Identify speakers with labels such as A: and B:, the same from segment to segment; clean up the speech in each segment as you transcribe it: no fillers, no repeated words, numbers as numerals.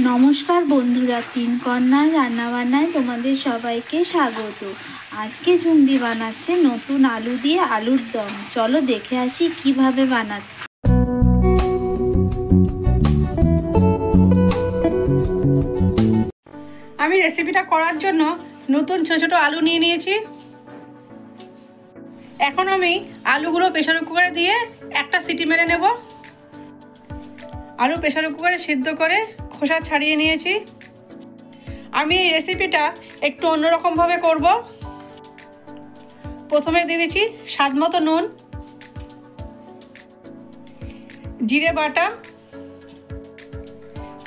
A: নমস্কার বন্ধুরা, তিন কন্যার রান্নাবান্নায় তোমাদের সবাইকে স্বাগত। আজকে ঝুমদি বানাচ্ছে নতুন আলু দিয়ে আলুর দম। চলো দেখে আসি কিভাবে বানাচ্ছে।
B: আমি রেসিপিটা করার জন্য নতুন ছোট ছোট আলু নিয়ে নিয়েছি। এখন আমি আলুগুলো প্রেসার কুকারে দিয়ে একটা সিটি মেরে নেব। আলু প্রেসার কুকারে সিদ্ধ করে খোসা ছাড়িয়ে নিয়েছি। আমি এই রেসিপিটা একটু অন্যরকমভাবে করব। প্রথমে দিয়ে দিচ্ছি স্বাদ মতো নুন, জিরে বাটা,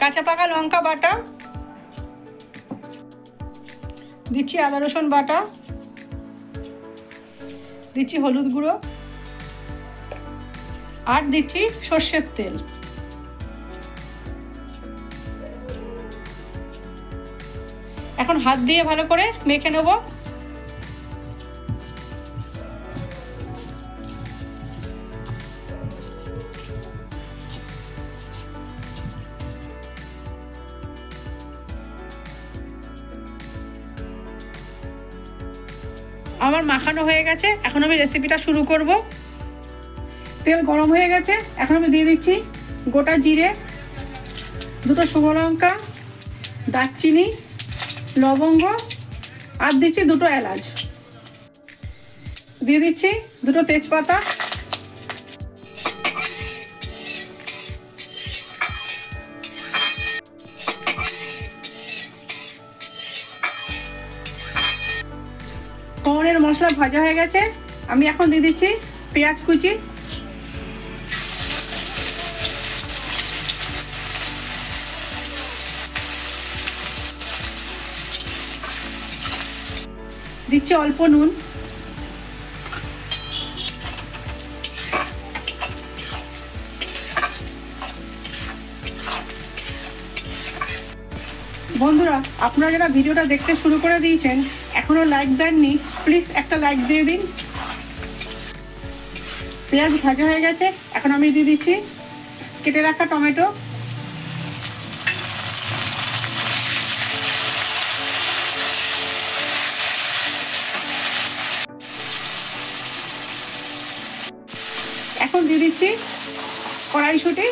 B: কাঁচা পাকা লঙ্কা বাটা, দিচ্ছি আদা রসুন বাটা, দিচ্ছি হলুদ গুঁড়ো আর দিচ্ছি সর্ষের তেল। এখন হাত দিয়ে ভালো করে মেখে নেব। আমার মাখানো হয়ে গেছে, এখন আমি রেসিপিটা শুরু করব। তেল গরম হয়ে গেছে, এখন আমি দিয়ে দিচ্ছি গোটা জিরে, দুটো শুকনো লঙ্কা, দারচিনি, লবঙ্গ আর দিচ্ছি দুটো এলাচ, দিয়ে দিচ্ছি দুটো তেজপাতা, ফোড়নের মশলা ভাজা হয়ে গেছে, আমি এখন দিয়ে দিচ্ছি পেঁয়াজ কুচি, দিচ্ছি অল্প নুন, বন্ধুরা আপনারা যারা ভিডিওটা দেখতে শুরু করে দিয়েছেন এখনো লাইক দেননি, প্লিজ একটা লাইক দিয়ে দিন। পেঁয়াজ ভাজা হয়ে গেছে, এখন আমি দিয়ে দিচ্ছি কেটে রাখা টমেটো, এখন দিয়ে দিচ্ছি কড়াইশুঁটি,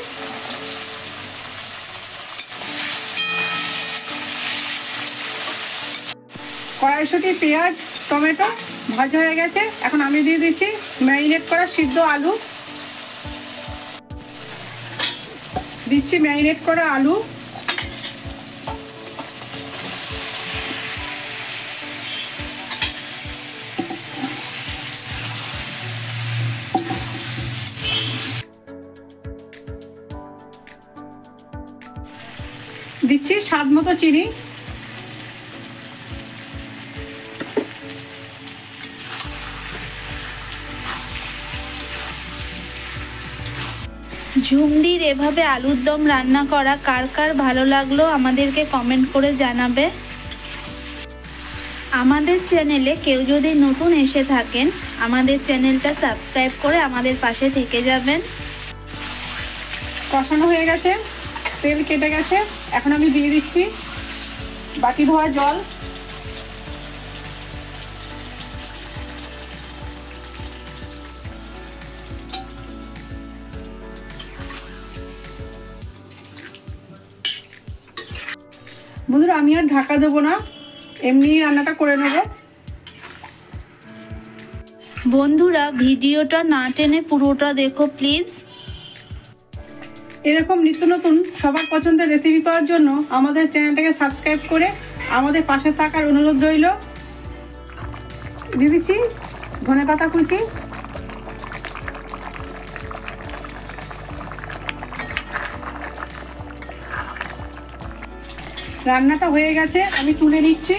B: কড়াইশুঁটি, পেঁয়াজ, টমেটো ভাজা হয়ে গেছে, এখন আমি দিয়ে দিচ্ছি ম্যারিনেট করা সিদ্ধ আলু, দিচ্ছি ম্যারিনেট করা আলু, দিচ্ছি স্বাদ মতো চিনি,
A: ঝুমদির এভাবে আলুর দম রান্না করা কার কার ভালো লাগলো আমাদেরকে কমেন্ট করে জানাবে। আমাদের চ্যানেলে কেউ যদি নতুন এসে থাকেন আমাদের চ্যানেলটা সাবস্ক্রাইব করে আমাদের পাশে থেকে যাবেন।
B: কষানো হয়ে গেছে, তেল কেটে গেছে, এখন আমি দিয়ে দিচ্ছি বাটি ধোয়া জল, বন্ধুরা আমি আর ঢাকা দেবো না, এমনি রান্নাটা করে নেব।
A: বন্ধুরা ভিডিওটা না টেনে পুরোটা দেখো প্লিজ।
B: এরকম নিত্য নতুন সবার পছন্দের রেসিপি পাওয়ার জন্য আমাদের চ্যানেলটাকে সাবস্ক্রাইব করে আমাদের পাশে থাকার অনুরোধ রইল। দিয়ে দিচ্ছি ধনেপাতা কুচি, রান্নাটা হয়ে গেছে, আমি তুলে নিচ্ছি।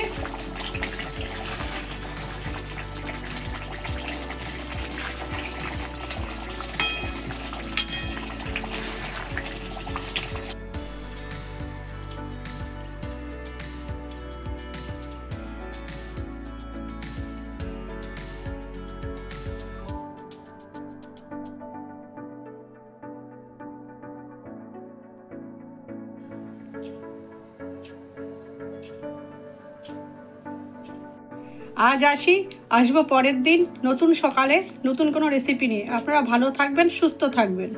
B: আজ আসবো পরের দিন নতুন সকালে নতুন কোনো রেসিপি নিয়ে। আপনারা ভালো থাকবেন, সুস্থ থাকবেন।